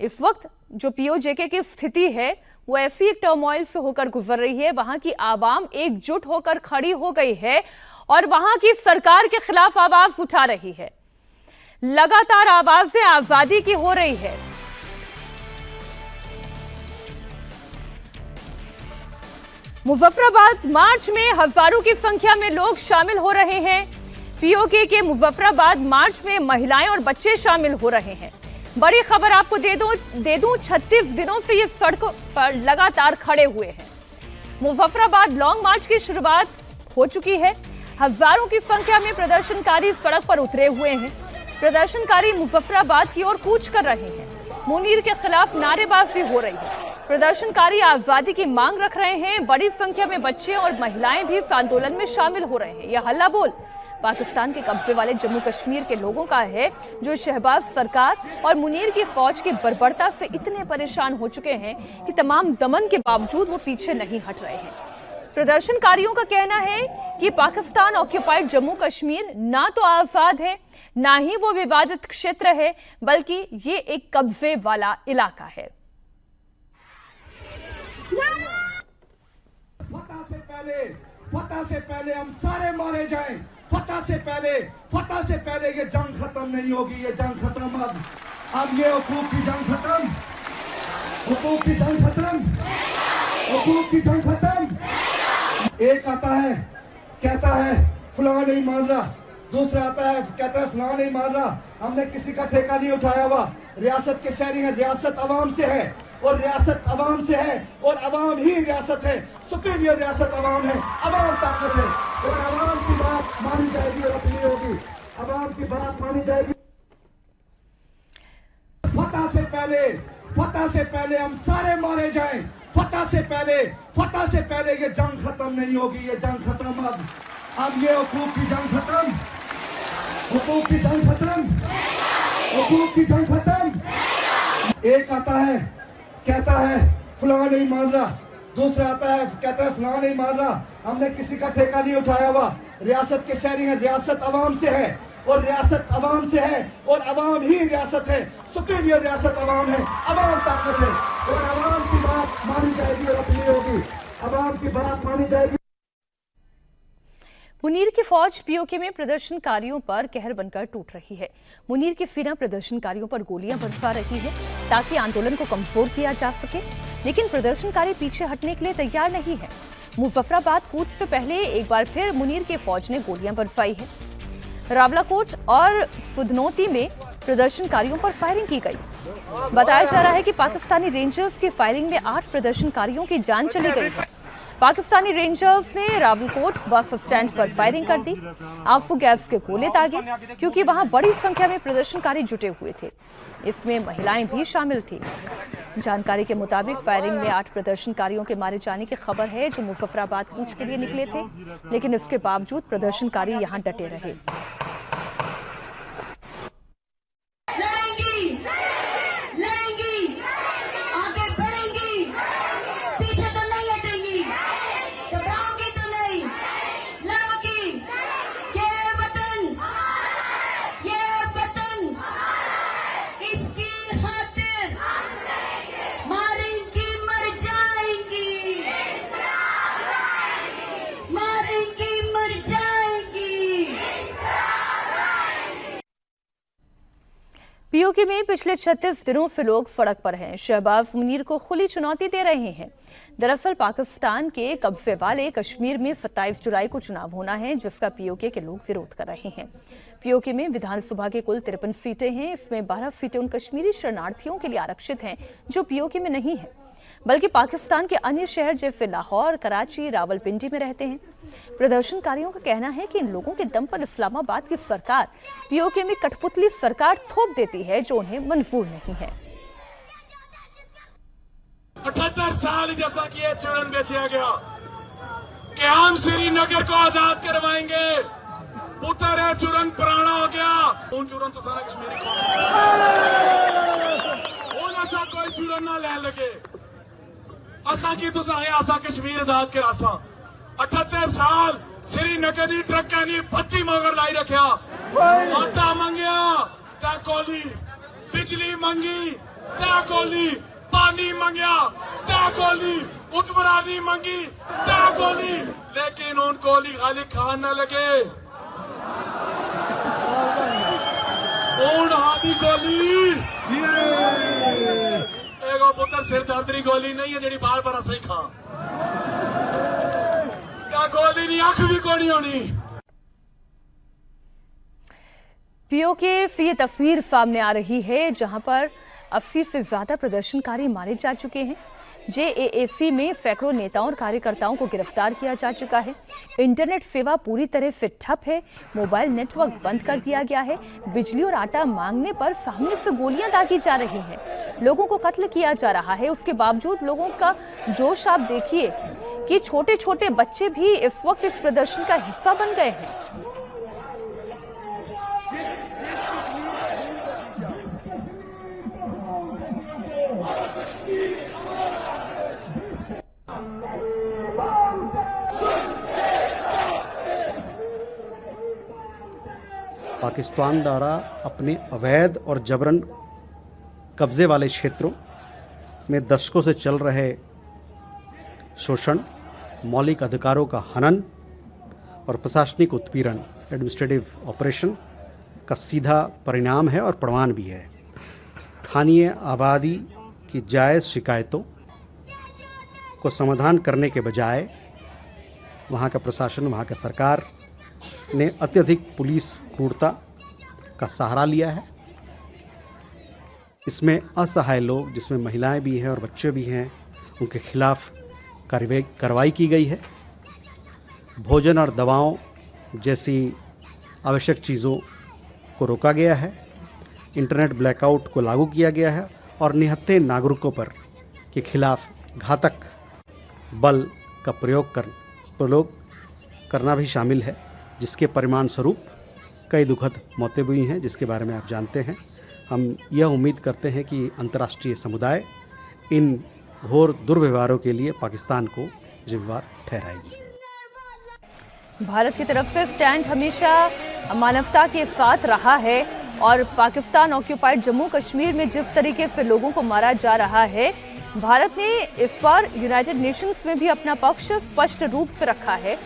इस वक्त जो पीओजेके की स्थिति है वो ऐसी एक टर्मोइल से होकर गुजर रही है। वहां की आवाम एकजुट होकर खड़ी हो गई है और वहां की सरकार के खिलाफ आवाज उठा रही है। लगातार आवाजें आजादी की हो रही है। मुजफ्फराबाद मार्च में हजारों की संख्या में लोग शामिल हो रहे हैं। पीओके के मुजफ्फराबाद मार्च में महिलाएं और बच्चे शामिल हो रहे हैं। बड़ी खबर आपको दे दूं 36 दिनों से ये सड़कों पर लगातार खड़े हुए हैं। मुजफ्फराबाद लॉन्ग मार्च की शुरुआत हो चुकी है। हजारों की संख्या में प्रदर्शनकारी सड़क पर उतरे हुए हैं। प्रदर्शनकारी मुजफ्फराबाद की ओर कूच कर रहे हैं। मुनीर के खिलाफ नारेबाजी हो रही है। प्रदर्शनकारी आजादी की मांग रख रहे हैं। बड़ी संख्या में बच्चे और महिलाएं भी इस आंदोलन में शामिल हो रहे हैं। यह हल्ला बोल पाकिस्तान के कब्जे वाले जम्मू कश्मीर के लोगों का है, जो शहबाज सरकार और मुनीर की फौज की बर्बरता से इतने परेशान हो चुके हैं कि तमाम दमन के बावजूद वो पीछे नहीं हट रहे हैं। प्रदर्शनकारियों का कहना है कि पाकिस्तान ऑक्यूपाइड जम्मू कश्मीर ना तो आजाद है, ना ही वो विवादित क्षेत्र है, बल्कि ये एक कब्जे वाला इलाका है। फतह से पहले हम सारे मारे जाएं। फतह से पहले ये जंग खत्म नहीं होगी। ये जंग खत्म अब ये हुकूक की जंग खत्म। हुकूक की जंग खत्म। हुकूक की जंग खत्म। एक आता है कहता है फलां नहीं मान रहा, दूसरा आता है कहता है फलां नहीं मान रहा। हमने किसी का ठेका नहीं उठाया हुआ। रियासत के शहरी हैं, रियासत अवाम से है और रियासत अवाम से है और अवाम ही रियासत है। सुपीरियर रियासत अवाम है, अवाम ताकत है और अवाम की बात मानी जाएगी और अपनी होगी। अवाम की बात मानी जाएगी। फतह से पहले हम सारे मारे जाएं। फतह से पहले ये जंग खत्म नहीं होगी। ये जंग खत्म अब ये हुकूक की जंग खत्म। हुकूक की जंग खत्म। हुकूक की जंग खत्म। एक आता है कहता है फलां नहीं मान रहा, दूसरा आता है कहता है फलां नहीं मान रहा। हमने किसी का ठेका नहीं उठाया हुआ। रियासत के शहरी हैं, रियासत अवाम से है और रियासत अवाम से है और अवाम ही रियासत है। सुपीरियर रियासत अवाम है, अवाम ताकत है और अवाम की बात मानी जाएगी और अपनी होगी। अवाम की बात मानी जाएगी। मुनीर की फौज पीओके में प्रदर्शनकारियों पर कहर बनकर टूट रही है। मुनीर की सेना प्रदर्शनकारियों पर गोलियां बरसा रही है ताकि आंदोलन को कमजोर किया जा सके, लेकिन प्रदर्शनकारी पीछे हटने के लिए तैयार नहीं है। मुजफ्फराबाद कूच से पहले एक बार फिर मुनीर की फौज ने गोलियां बरसाई है। रावलाकोट और सुधनौती में प्रदर्शनकारियों पर फायरिंग की गई। बताया जा रहा है कि पाकिस्तानी रेंजर्स की फायरिंग में 8 प्रदर्शनकारियों की जान चली गई है। पाकिस्तानी रेंजर्स ने रावलकोट बस स्टैंड पर फायरिंग कर दी। आंसू गैस के गोले दागे क्योंकि वहां बड़ी संख्या में प्रदर्शनकारी जुटे हुए थे। इसमें महिलाएं भी शामिल थी। जानकारी के मुताबिक फायरिंग में 8 प्रदर्शनकारियों के मारे जाने की खबर है, जो मुजफ्फराबाद कूच के लिए निकले थे, लेकिन इसके बावजूद प्रदर्शनकारी यहां डटे रहे। पीओके में पिछले 36 दिनों से लोग सड़क पर हैं। शहबाज मुनीर को खुली चुनौती दे रहे हैं। दरअसल पाकिस्तान के कब्जे वाले कश्मीर में 27 जुलाई को चुनाव होना है, जिसका पीओके के लोग विरोध कर रहे हैं। पीओके में विधानसभा के कुल 53 सीटें हैं। इसमें 12 सीटें उन कश्मीरी शरणार्थियों के लिए आरक्षित हैं जो पीओके में नहीं है, बल्कि पाकिस्तान के अन्य शहर जैसे लाहौर, कराची, रावलपिंडी में रहते हैं। प्रदर्शनकारियों का कहना है कि इन लोगों के दम पर इस्लामाबाद की सरकार पीओके में कठपुतली सरकार थोप देती है, जो उन्हें मंजूर नहीं है। 78 साल जैसा कि ये चूरन बेचा गया कि हम श्रीनगर को आजाद करवाएंगे। पुत्र है चूरन पुराना हो गया। उन चूरन तो सारा कश्मीरी ऐसा कोई चूरन ना ले लगे। असा की तुसा असा कश्मीर आजाद कर असा 78 साल श्रीनगर की ट्रकों की बत्ती मगर लाई रखा। आटा मंगया कोली, बिजली मंगी, तै कोहली पानी मंगया, तै कोहली हुक्मरानी मंगी, तै कोहली, लेकिन उन कोहली खाली खान न लगे। उन हादी कोहली एगो पुत्र सिर दर्दरी गोली नहीं है जेडी बार बार सही खा क्या गोली नहीं अख भी कोनी होनी। पीओके से ये तस्वीर सामने आ रही है जहां पर 80 से ज्यादा प्रदर्शनकारी मारे जा चुके हैं। जेएएसी में सैकड़ों नेताओं और कार्यकर्ताओं को गिरफ्तार किया जा चुका है। इंटरनेट सेवा पूरी तरह से ठप है, मोबाइल नेटवर्क बंद कर दिया गया है। बिजली और आटा मांगने पर सामने से गोलियां दागी जा रही हैं, लोगों को कत्ल किया जा रहा है। उसके बावजूद लोगों का जोश आप देखिए कि छोटे छोटे बच्चे भी इस वक्त इस प्रदर्शन का हिस्सा बन गए हैं। पाकिस्तान द्वारा अपने अवैध और जबरन कब्जे वाले क्षेत्रों में दशकों से चल रहे शोषण, मौलिक अधिकारों का हनन और प्रशासनिक उत्पीड़न, एडमिनिस्ट्रेटिव ऑपरेशन का सीधा परिणाम है और प्रमाण भी है। स्थानीय आबादी की जायज़ शिकायतों को समाधान करने के बजाय वहाँ का प्रशासन, वहाँ का सरकार ने अत्यधिक पुलिस क्रूरता का सहारा लिया है। इसमें असहाय लोग, जिसमें महिलाएं भी हैं और बच्चे भी हैं, उनके खिलाफ कार्रवाई की गई है। भोजन और दवाओं जैसी आवश्यक चीज़ों को रोका गया है। इंटरनेट ब्लैकआउट को लागू किया गया है और निहत्थे नागरिकों पर के खिलाफ घातक बल का प्रयोग करना भी शामिल है, जिसके परिणाम स्वरूप कई दुखद मौतें हुई हैं, जिसके बारे में आप जानते हैं। हम यह उम्मीद करते हैं कि अंतर्राष्ट्रीय समुदाय इन घोर दुर्व्यवहारों के लिए पाकिस्तान को जिम्मेदार ठहराएगी। भारत की तरफ से स्टैंड हमेशा मानवता के साथ रहा है और पाकिस्तान ऑक्यूपाइड जम्मू कश्मीर में जिस तरीके से लोगों को मारा जा रहा है, भारत ने इस बार यूनाइटेड नेशंस में भी अपना पक्ष स्पष्ट रूप से रखा है।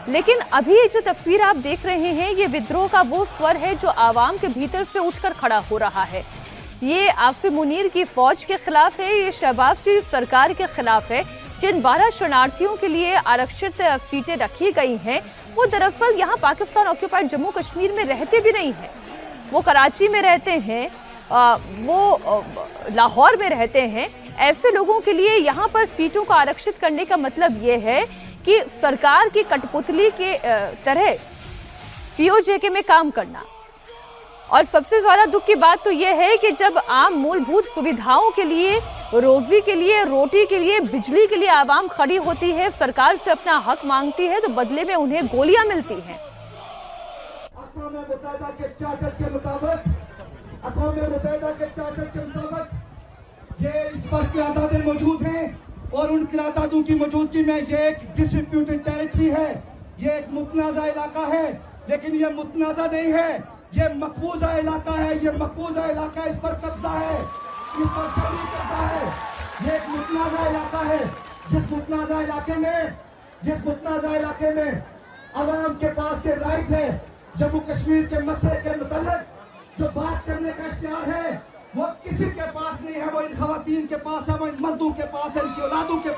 लेकिन अभी ये जो तस्वीर आप देख रहे हैं, ये विद्रोह का वो स्वर है जो आवाम के भीतर से उठकर खड़ा हो रहा है। ये आसिम मुनीर की फौज के खिलाफ है, ये शहबाज की सरकार के खिलाफ है। जिन 12 शरणार्थियों के लिए आरक्षित सीटें रखी गई हैं, वो दरअसल यहाँ पाकिस्तान ऑक्यूपाइड जम्मू कश्मीर में रहते भी नहीं हैं। वो कराची में रहते हैं, वो लाहौर में रहते हैं। ऐसे लोगों के लिए यहाँ पर सीटों को आरक्षित करने का मतलब ये है कि सरकार की कठपुतली के तरह पीओजे में काम करना। और सबसे ज्यादा दुख की बात तो यह है कि जब आम मूलभूत सुविधाओं के लिए, रोजी के लिए, रोटी के लिए, बिजली के लिए आवाम खड़ी होती है, सरकार से अपना हक मांगती है, तो बदले में उन्हें गोलियां मिलती हैं। अक़वाम मुत्तहिदा के चार्टर के मुताबिक ये इस पर क़यादतें मौजूद हैं और उन क़यादतों की मौजूदगी में ये एक डिस्प्यूटेड टेरिटरी है, ये एक मुतनाज़ा इलाका है। लेकिन ये मुतनाज़ा नहीं है, ये मकबूजा इलाका है। ये मकबूजा इलाका, इस पर कब्जा है, इस पर शहरी कब्जा है। ये एक मुतनाज़ा इलाका है, जिस मुतनाज़ा इलाके में अवाम के पास के राइट है। जम्मू कश्मीर के मसले के मुताल्लिक जो बात करने का इख्तियार है, वो किसी के पास नहीं है। वो इन खवातीन के पास है, वो इन मर्दों के पास है, इनकी औलादों के